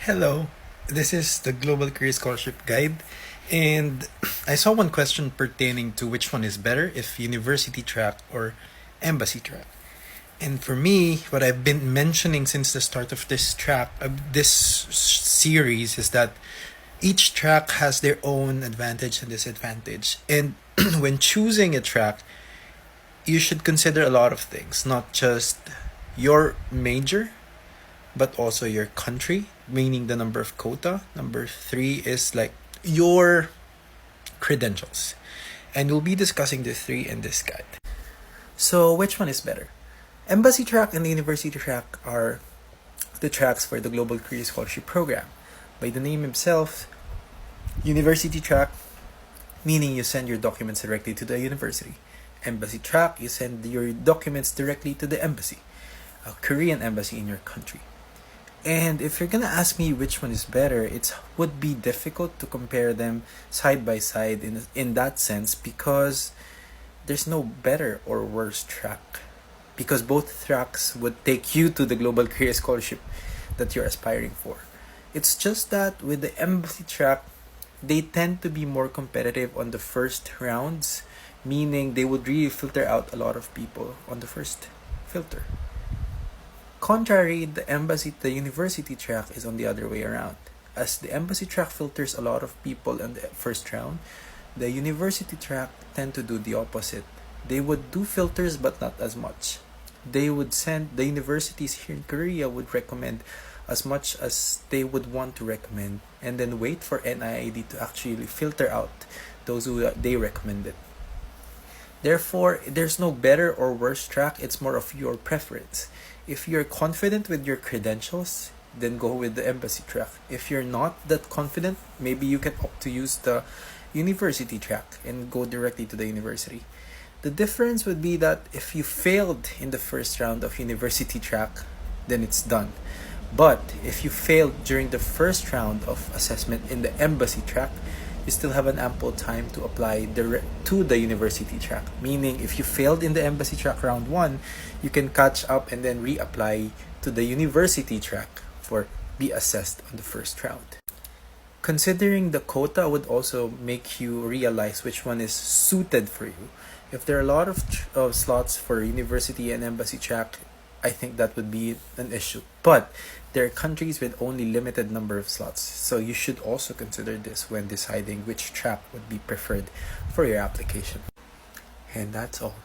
Hello, this is the Global Career Scholarship Guide, and I saw one question pertaining to which one is better, if university track or embassy track. And for me, what I've been mentioning since the start of this series, is that each track has their own advantage and disadvantage. And when choosing a track, you should consider a lot of things, not just your major but also your country, meaning the number of quota. Number three is like your credentials. And we'll be discussing the three in this guide. So, which one is better? Embassy track and the university track are the tracks for the Global Career Scholarship Program. By the name itself, university track, meaning you send your documents directly to the university. Embassy track, you send your documents directly to the embassy, a Korean embassy in your country. And if you're gonna ask me which one is better, it would be difficult to compare them side by side in that sense, because there's no better or worse track, because both tracks would take you to the Global Career Scholarship that you're aspiring for. It's just that with the embassy track, they tend to be more competitive on the first rounds, meaning they would really filter out a lot of people on the first filter. Contrary, the university track is on the other way around. As the embassy track filters a lot of people in the first round, the university track tend to do the opposite. They would do filters but not as much. The universities here in Korea would recommend as much as they would want to recommend, and then wait for NIID to actually filter out those who they recommended. Therefore, there's no better or worse track, it's more of your preference. If you're confident with your credentials, then go with the embassy track. If you're not that confident, maybe you can opt to use the university track and go directly to the university. The difference would be that if you failed in the first round of university track, then it's done. But if you failed during the first round of assessment in the embassy track, you still have an ample time to apply to the university track. Meaning, if you failed in the embassy track round 1, you can catch up and then reapply to the university track for be assessed on the first round. Considering the quota would also make you realize which one is suited for you. If there are a lot of slots for university and embassy track, I think that would be an issue. But there are countries with only limited number of slots, so you should also consider this when deciding which track would be preferred for your application. And that's all.